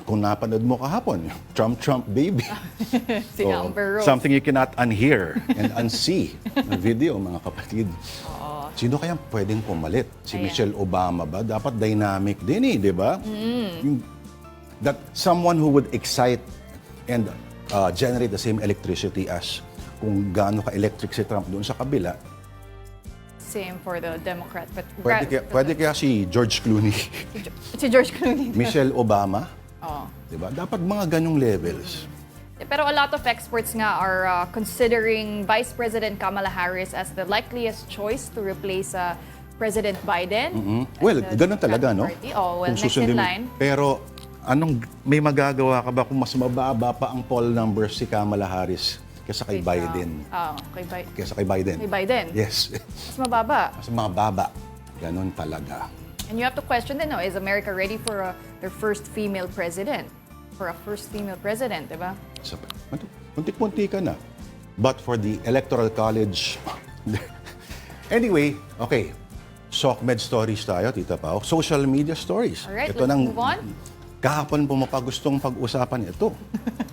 kung napanood mo kahapon, Trump baby. Si Amber Rose. Something you cannot unhear and unsee na video, mga kapatid. Sino kayang pwedeng pumalit? Si Michelle Obama ba? Dapat dynamic din di ba? That someone who would excite and generate the same electricity as kung gaano ka-electric si Trump doon sa kabila. Same for the Democrat. But Pwede kaya si George Clooney. si George Clooney. Michelle Obama. Oh. Diba? Dapat mga ganong levels. Pero a lot of experts nga are considering Vice President Kamala Harris as the likeliest choice to replace President Biden. Well, ganun talaga, no? Oh, well, Kung next in susundin mo. line. Pero may magagawa ka ba kung mas mababa pa ang poll numbers si Kamala Harris kaysa kay Biden? Kaysa kay Biden. Kay Biden? Yes. Mas mababa. Mas mababa. Ganun talaga. And you have to question din, is America ready for their first female president? For a first female president, di ba? Muntik-munti ka na. But for the Electoral College... Anyway, okay. SOCMED stories tayo, Tita Pao. Social media stories. Alright, let's move on. Kahapon po mapagustong pag-usapan ito.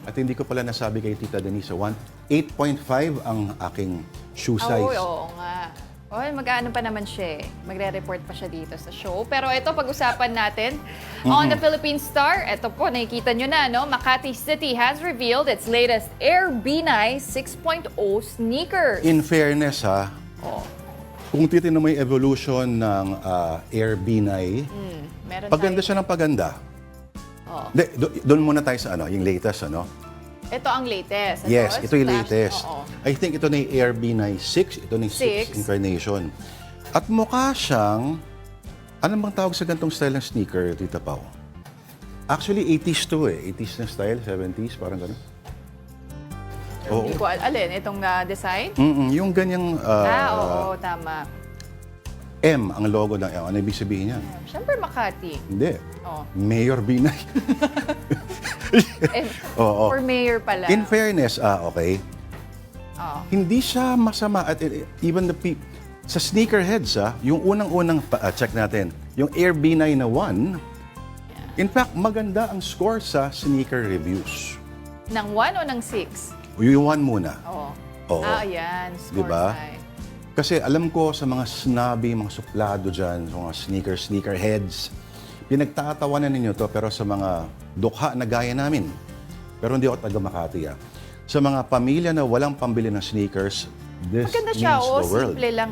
At hindi ko pala nasabi kay Tita Denise, 8.5 ang aking shoe size. Oo nga. Mag-ano pa naman siya Magre-report pa siya dito sa show. Pero ito, pag-usapan natin. On the Philippine Star, ito po, nakikita nyo na, no? Makati City has revealed its latest Air B9 6.0 sneakers. In fairness, kung titignan mo yung evolution ng Air B9, paganda siya ng paganda. Doon muna tayo sa yung latest, Ito ang latest. Yes, ito yung latest. Oo. I think ito na yung Air B9 6. Ito na yung 6th incarnation. At mukha siyang, ano bang tawag sa gantong style ng sneaker, Tita Pao? Actually, 80s to 80s na style, 70s, parang gano'n. Hindi ko alin, itong design? Yung ganyang... oo, tama. M ang logo ng M. Ano ibig sabihin yan? Siyempre Makati. Hindi. Mayor B9. For mayor pala. In fairness, okay. Hindi siya masama. At even the people, sa sneakerheads, yung unang-unang, check natin, yung Air B9 na 1, in fact, maganda ang score sa sneaker reviews. Ng 1 o ng 6? Yung 1 muna. Oo. Ayan. Score diba? side. Kasi alam ko sa mga snobby, mga suplado dyan, sa mga sneakerheads, pinagtatawanan ninyo to, pero sa mga dukha na gaya namin, pero hindi ako taga Makati. Sa mga pamilya na walang pambili ng sneakers, this maganda means siya, the world. simple lang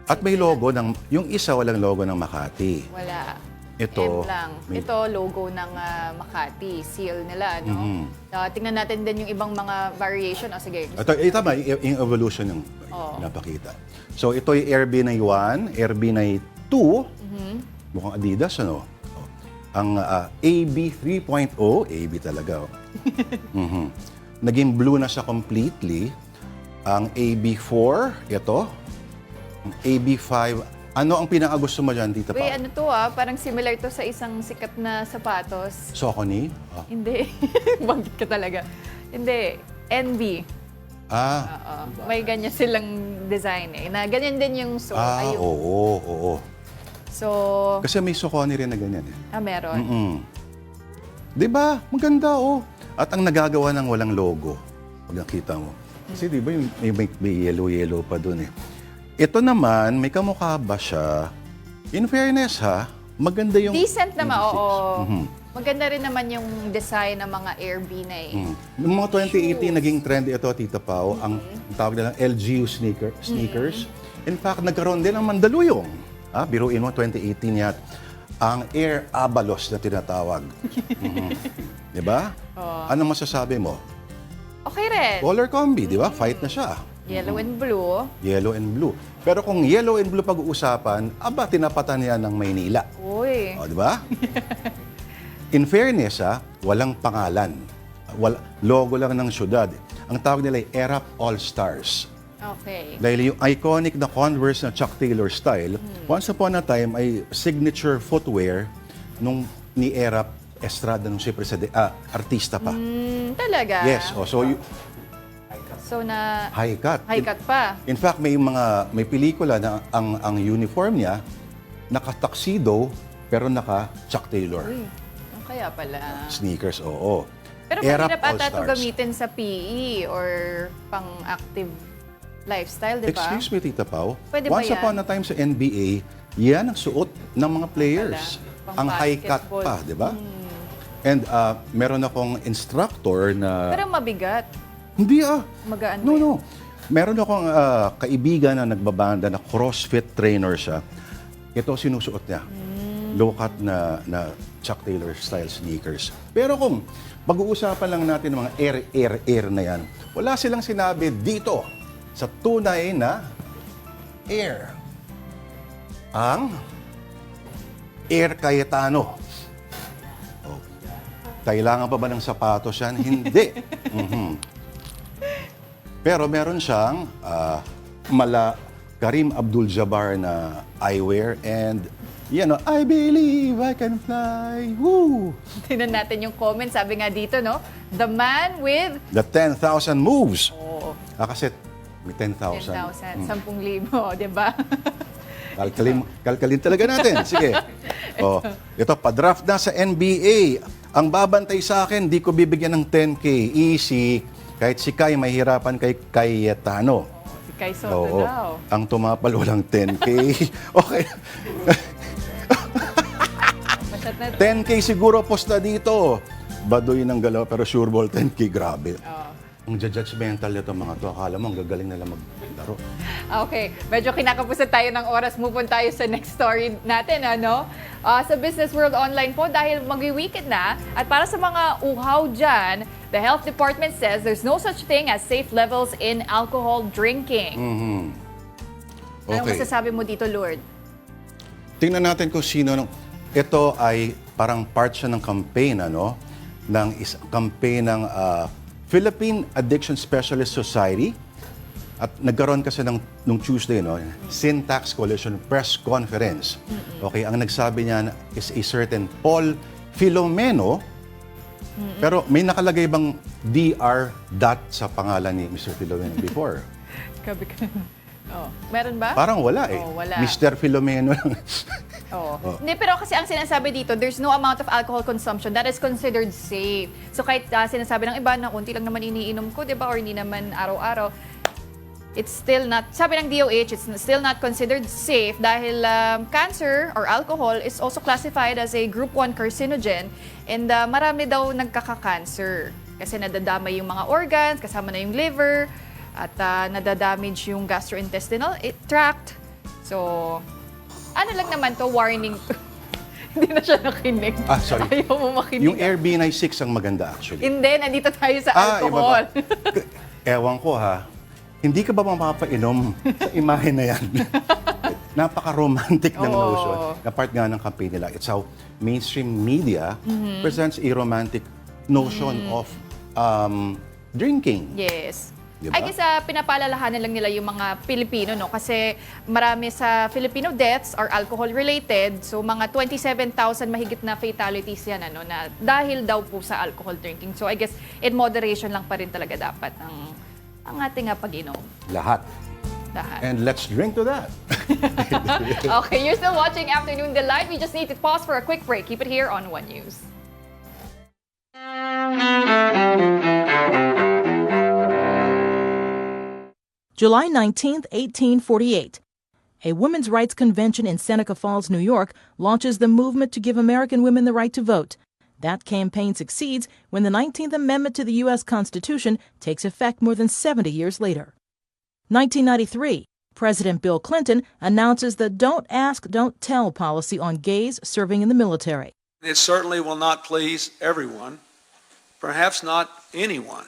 At may logo yung isa walang logo ng Makati. Wala. Ito, M lang. Ito, logo ng Makati. Seal nila, no? Tingnan natin din yung ibang mga variation. Sige. Ito, tama, yung evolution yung napakita. So, ito yung Air B9 1, Air B9 2, mukhang Adidas, ano? Ang AB 3.0, AB talaga. Naging blue na siya completely. Ang AB4, ito. Ang AB5, ano ang pinakagusto mo dyan, Tita Pao? Wait, ano to parang similar to sa isang sikat na sapatos. Saucony? Hindi. Banggit ka talaga. Hindi. NB. May ganyan silang design na ganyan din yung Oo. So, kasi may Saucony rin na ganyan meron. Diba? Maganda At ang nagagawa ng walang logo, pag nakita mo. Kasi diba yung may yellow pa dun Ito naman, may kamukha ba siya? In fairness maganda yung... Decent naman, oo. Maganda rin naman yung design ng mga Air B9. Noong mga 2018, naging trend ito, Tita Pao, ang tawag nila LGU sneakers. In fact, nagkaroon din ng Mandaluyong. Biruin mo, 2018 yat. Ang Air Abalos na tinatawag. Diba? Anong masasabi mo? Okay rin. Color combi, di ba? Fight na siya. Yellow and blue. Yellow and blue. Pero kung yellow and blue pag-uusapan, aba, tinapatan yan ng Maynila. Uy. O, di ba? In fairness, walang pangalan. Logo lang ng syudad. Ang tawag nila ay ERAP All-Stars. Okay. Dahil yung iconic na Converse na Chuck Taylor style, once upon a time ay signature footwear nung ni ERAP Estrada nung siyempre artista pa. Talaga? Yes. So na High cut. high cut pa. In fact, may pelikula na ang uniform niya naka-tuxedo pero naka-Chuck Taylor. Uy, kaya pala. Sneakers, oo. Pero ERAP mahirap ata ito All-Stars. gamitin sa PE or pang-active lifestyle, di ba? Excuse me, Tita Pau. Pwede ba Once yan? upon a time sa NBA, yan ang suot ng mga players. Pang Ang high cut basketball. pa, di ba? And meron akong instructor na... Pero mabigat. Hindi Magaan No, ba yan? no. Meron akong kaibigan na nagbabanda na CrossFit trainer siya. Ito sinusuot niya. Low-cut na Chuck Taylor style sneakers. Pero kung pag-uusapan lang natin ng mga air na yan, wala silang sinabi dito sa tunay na air. Ang Air Cayetano. Oh. Kailangan pa ba ng sapatos yan? Hindi. Pero meron siyang Karim Abdul-Jabbar na eyewear and I believe I can fly. Woo! Tingnan natin yung comment. Sabi nga dito, no? The man with The 10,000 moves. Oo. Kasi may 10,000. 10,000. 10,000, di ba? Kalkalin talaga natin. Sige. Ito, pa-draft na sa NBA. Ang babantay sa akin, di ko bibigyan ng 10K. Easy. Kahit si Kai, mahirapan kay Cayetano. Si Kai Soto daw. Ang tumapal walang 10K. Okay. 10K siguro posta dito. Baduy ng galaw, pero sure ball 10K, grabe. Ang judgmental nito mga to. Akala mo, ang gagaling nila maglaro. Okay, medyo kinakapusan tayo ng oras. Move on tayo sa next story natin, ano? Sa Business World Online po, dahil mag-weekend na, at para sa mga uhaw dyan, the Health Department says there's no such thing as safe levels in alcohol drinking. Anong Okay. masasabi mo dito, Lourd? Tingnan natin kung sino. Ito ay parang part siya ng campaign, campaign ng Philippine Addiction Specialist Society. At nagkaroon kasi nung Tuesday, Syntax Coalition Press Conference. Okay, ang nagsabi niyan is a certain Paul Filomeno. Pero may nakalagay bang DR. sa pangalan ni Mr. Filomeno before? Kabi ka. Meron ba? Parang wala eh. Wala. Mr. Filomeno lang. Hindi, pero kasi ang sinasabi dito, there's no amount of alcohol consumption that is considered safe. So kahit sinasabi ng iba na unti lang naman iniinom ko, di ba? Or hindi naman araw-araw, it's still not, sabi ng DOH, it's still not considered safe dahil cancer or alcohol is also classified as a group 1 carcinogen and marami daw nagkaka-cancer kasi nadadamay yung mga organs, kasama na yung liver at nadadamage yung gastrointestinal tract. So, ano lang naman to, warning. Hindi na siya nakinig. Sorry. Ayaw mo makinig. Yung Airbnb 6 ang maganda actually. Hindi, nandito tayo sa alcohol. Ewan ko hindi ka ba mapapainom sa imahe na yan? Napaka-romantic ng notion na part nga ng campaign nila. It's how mainstream media presents a romantic notion of drinking. Yes. Diba? I guess pinapaalalahanan lang nila yung mga Pilipino, kasi marami sa Filipino deaths are alcohol-related. So mga 27,000 mahigit na fatalities yan, na dahil daw po sa alcohol drinking. So I guess in moderation lang pa rin talaga dapat ang ating pag-inom. Lahat. And let's drink to that. Okay, you're still watching Afternoon Delight. We just need to pause for a quick break. Keep it here on One News. July 19, 1848. A women's rights convention in Seneca Falls, New York, launches the movement to give American women the right to vote. That campaign succeeds when the 19th Amendment to the U.S. Constitution takes effect more than 70 years later. 1993. President Bill Clinton announces the Don't Ask, Don't Tell policy on gays serving in the military. It certainly will not please everyone, perhaps not anyone.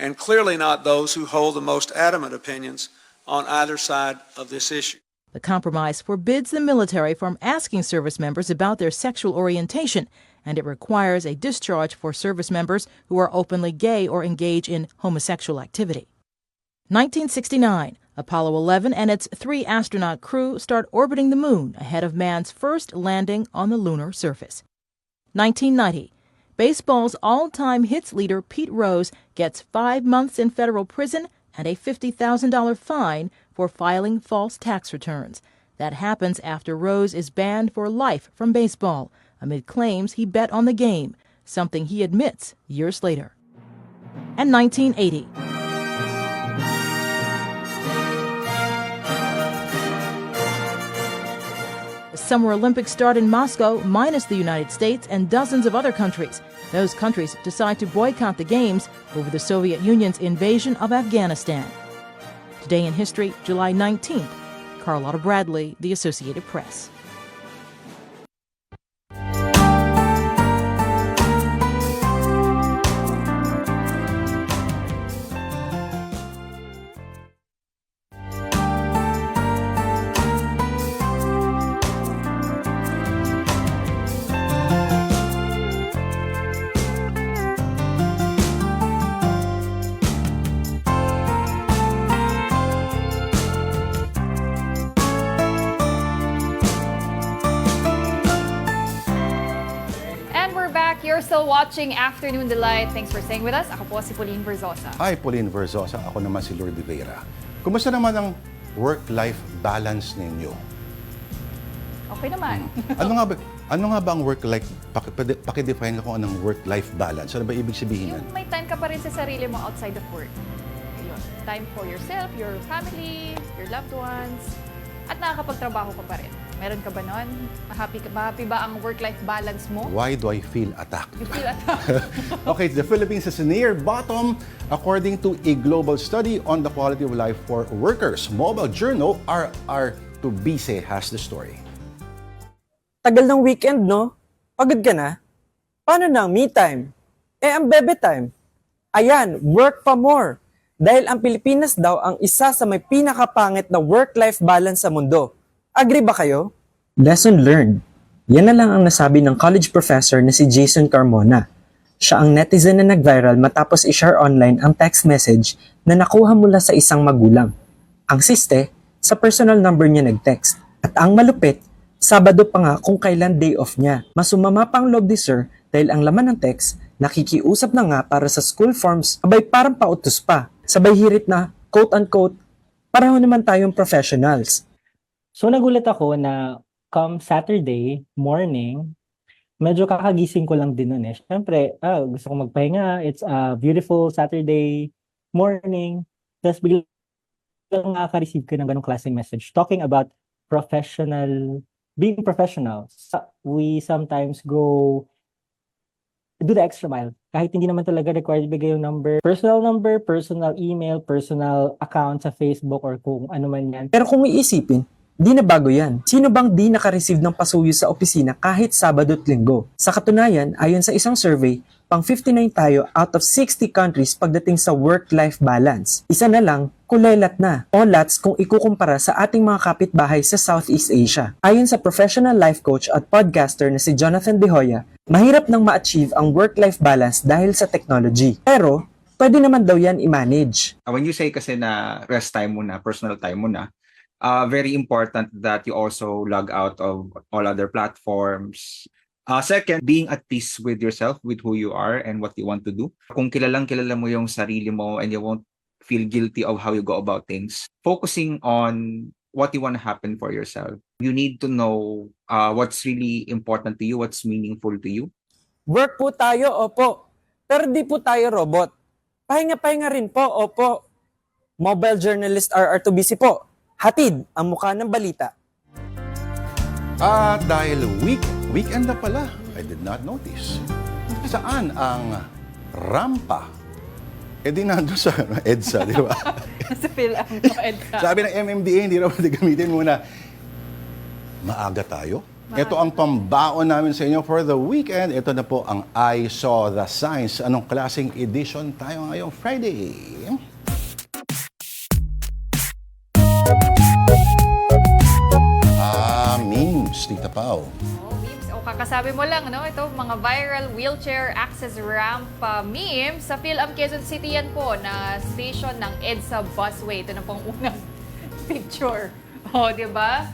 and clearly not those who hold the most adamant opinions on either side of this issue. The compromise forbids the military from asking service members about their sexual orientation, and it requires a discharge for service members who are openly gay or engage in homosexual activity. 1969, Apollo 11 and its 3-astronaut crew start orbiting the moon ahead of man's first landing on the lunar surface. 1990, baseball's all-time hits leader Pete Rose gets 5 months in federal prison and a $50,000 fine for filing false tax returns. That happens after Rose is banned for life from baseball amid claims he bet on the game, something he admits years later. And 1980. The Summer Olympics start in Moscow, minus the United States and dozens of other countries. Those countries decide to boycott the Games over the Soviet Union's invasion of Afghanistan. Today in History, July 19th. Carlotta Bradley, The Associated Press. You're still watching Afternoon Delight. Thanks for staying with us. Ako po si Pauline Verzosa. Hi, Pauline Verzosa. Ako naman si Lourd Veyra. Kumusta naman ang work-life balance ninyo? Okay naman. Ano nga ba ang work-life? Pakidefine ko anong work-life balance. Ano ba ibig sabihin yan? Yung may time ka pa rin sa sarili mo outside of work. Ayun. Time for yourself, your family, your loved ones. At nakakapagtrabaho ka pa rin. Meron ka ba nun? Happy ba ang work-life balance mo? Why do I feel attacked? You feel attacked? Okay, the Philippines is near bottom according to a global study on the quality of life for workers. Mobile Journal R2BC has the story. Tagal ng weekend, no? Pagod ka na? Paano na ang me time? Ang bebe time? Ayan, work pa more. Dahil ang Pilipinas daw ang isa sa may pinakapangit na work-life balance sa mundo. Agree ba kayo? Lesson learned. Yan na lang ang nasabi ng college professor na si Jason Carmona. Siya ang netizen na nag-viral matapos i-share online ang text message na nakuha mula sa isang magulang. Ang siste, sa personal number niya nag-text. At ang malupit, Sabado pa nga kung kailan day off niya. Mas sumama pang loob ni Sir dahil ang laman ng text, nakikiusap na nga para sa school forms, abay parang pautos pa. Sabay hirit na, quote-unquote, pareho naman tayong professionals. So nagulat ako na come Saturday morning, medyo kakagising ko lang din nun eh. Siyempre, gusto ko magpahinga. It's a beautiful Saturday morning. Tapos biglang nakaka-receive ko ng ganong klaseng message talking about being professional. We sometimes do the extra mile. Kahit hindi naman talaga required bigay yung number, personal email, personal account sa Facebook or kung ano man yan. Pero kung iisipin, di na bago yan. Sino bang di naka-receive ng pasuyo sa opisina kahit Sabado at Linggo? Sa katunayan, ayon sa isang survey, pang 59 tayo out of 60 countries pagdating sa work-life balance. Isa na lang, kulelat na o lats kung ikukumpara sa ating mga kapitbahay sa Southeast Asia. Ayon sa professional life coach at podcaster na si Jonathan De Hoya, mahirap nang ma-achieve ang work-life balance dahil sa technology. Pero, pwede naman daw yan i-manage. When you say kasi na rest time mo na, personal time mo na, very important that you also log out of all other platforms. Second, being at peace with yourself, with who you are and what you want to do. Kung kilala mo yung sarili mo and you won't feel guilty of how you go about things, focusing on what you want to happen for yourself. You need to know what's really important to you, what's meaningful to you. Work po tayo, opo. Pero di po tayo robot. Pahinga-pahinga rin po, opo. Mobile journalist RR2BC po. Hatid ang mukha ng balita. At dahil weekend na pala, I did not notice. Saan ang rampa? Di nandun sa EDSA, di ba? Sa EDSA. Sabi ng MMDA, hindi raw gamitin muna. Maaga tayo, Ito ang pambaon namin sa inyo for the weekend. Ito na po ang I Saw the Signs. Anong klaseng edition tayo ngayong Friday? Memes, Tita Pao. Memes. O kakasabi mo lang, no? Ito, mga viral wheelchair access ramp memes. Sa Philippine Quezon City yan po, na station ng EDSA busway. Ito na pong unang picture. O, di ba?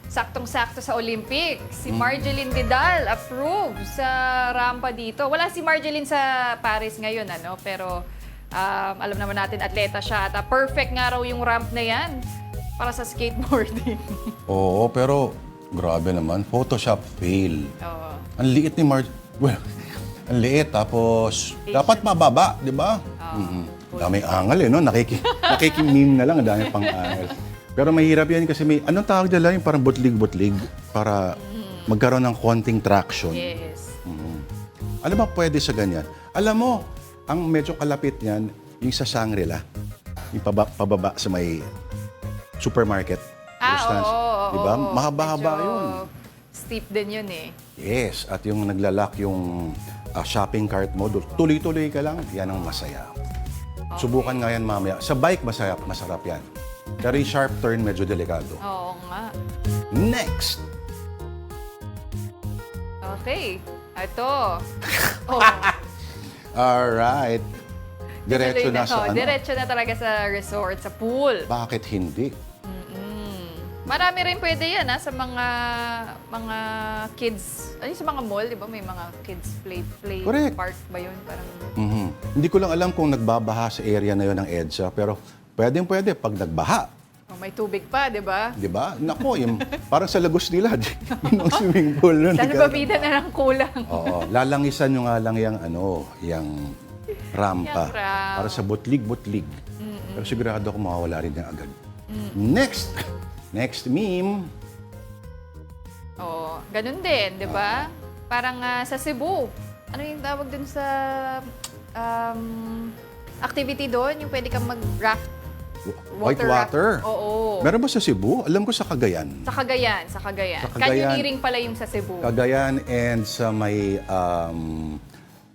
Saktong-sakto sa Olympic. Si Marjeline Vidal approve sa rampa dito. Wala si Marjeline sa Paris ngayon, ano? Pero alam naman natin, atleta siya. At perfect nga raw yung ramp na yan para sa skateboarding. Oo, pero grabe naman. Photoshop fail. Oo. Ang liit ni Well, ang liit. Tapos, dapat mababa, di ba? Daming angal eh, no? Nakikimeme na lang. Dami pang angal. Pero mahirap yan kasi may, anong tawag nila yung parang butlig-butlig para magkaroon ng konting traction. Yes. Alam mo, pwede sa ganyan. Alam mo, ang medyo kalapit niyan, yung sa Shangri-La, yung pababa sa may supermarket. Oo. Diba? Mahaba-haba yun. Steep din yun eh. Yes, at yung naglalak yung shopping cart mo, tuloy-tuloy ka lang, yan ang masaya. Subukan nga yan mamaya. Sa bike, masarap yan. Pero yung sharp turn, medyo delikado. Oo nga. Next! Okay. Ito. Oh. Alright. Diretso na sa ano? Diretso na talaga sa resort, sa pool. Bakit hindi? Marami rin pwede yan sa mga kids. Ay, sa mga mall, di ba? May mga kids play Correct. park ba yun? Parang... Hindi ko lang alam kung nagbabaha sa area na yun ng EDSA, pero pwede pag nagbaha. May tubig pa, di ba? Di ba? Nako, yung, parang sa lagos nila, yung swimming pool nun. Sana babida na ng kulang. Oo, lalangisan nyo nga lang yung rampa. Yung ramp. Para sa butlig-butlig. Pero sigurado ako mawawala rin yan agad. Next meme. Oo, ganun din, di ba? Parang sa Cebu. Ano yung tawag dun sa activity doon? Yung pwede kang mag-raft. Whitewater? Oo. Meron ba sa Cebu? Alam ko sa Cagayan. Sa Cagayan. Sa Cagayan. Canyoneering pala yung sa Cebu. Cagayan and sa may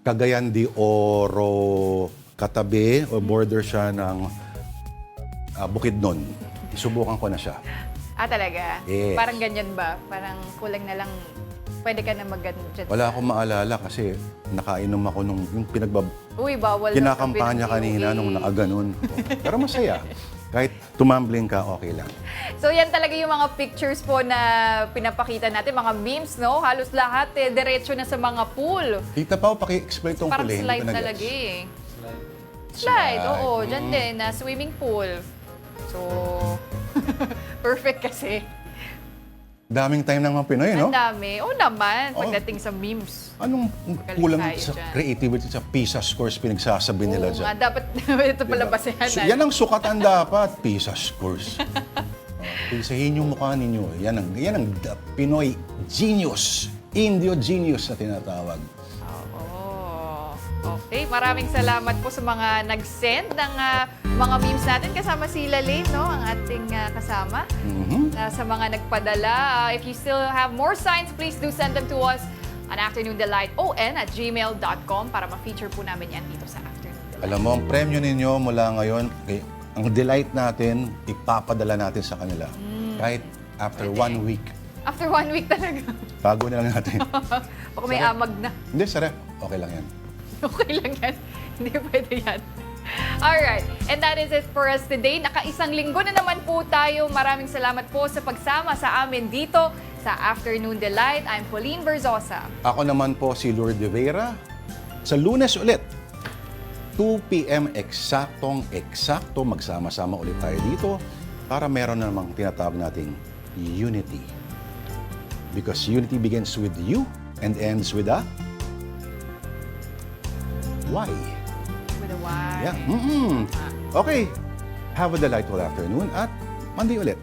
Cagayan de Oro katabi o border siya ng Bukidnon. Subukan ko na siya. Talaga? Yes. Parang ganyan ba? Parang kulang na lang, pwede ka na mag-ganyan dyan. Wala akong maalala kasi nakainom ako nung yung Uy, bawal. kinakampanya kanina nung nakaganon. Pero masaya. Kahit tumambling ka, okay lang. So yan talaga yung mga pictures po na pinapakita natin, mga memes, no? Halos lahat diretso na sa mga pool. Tita Pao, paki-explain tong Parang kulay. slide talaga eh. Slide, oo. Dyan din, na swimming pool. So, perfect kasi. Daming time ng mga Pinoy, no? Ang dami. Oo naman, pagdating sa memes. Anong Magaling kulang tayo sa dyan. creativity sa PISA scores pinagsasabi nila Oo dyan? nga, dapat ito pala basehan. Yan ang sukatan dapat, PISA scores. Pisahin yung mukha ninyo. Yan ang Pinoy genius. Indio genius na tinatawag. Okay, maraming salamat po sa mga nag-send ng mga memes natin. Kasama si Lalaine, no? Ang ating kasama. Sa mga nagpadala. If you still have more signs, please do send them to us on afternoondelighton@gmail.com para ma-feature po namin yan dito sa Afternoon Delight. Alam mo, ang premyo ninyo mula ngayon, ang delight natin, ipapadala natin sa kanila. Kahit after 1 week. After 1 week talaga. Tago na lang natin. Baka may amag na. Hindi, sarap. Okay lang yan. Okay lang yan. Hindi pwede yan. Alright, and that is it for us today. Nakaisang linggo na naman po tayo. Maraming salamat po sa pagsama sa amin dito sa Afternoon Delight. I'm Pauline Berzosa. Ako naman po si Lourd de Veyra. Sa Lunes ulit, 2 p.m. eksakto magsama-sama ulit tayo dito para meron na namang tinatawag nating unity. Because unity begins with you and ends with a why. With a why. Yeah. Okay. Have a delightful afternoon at Monday ulit.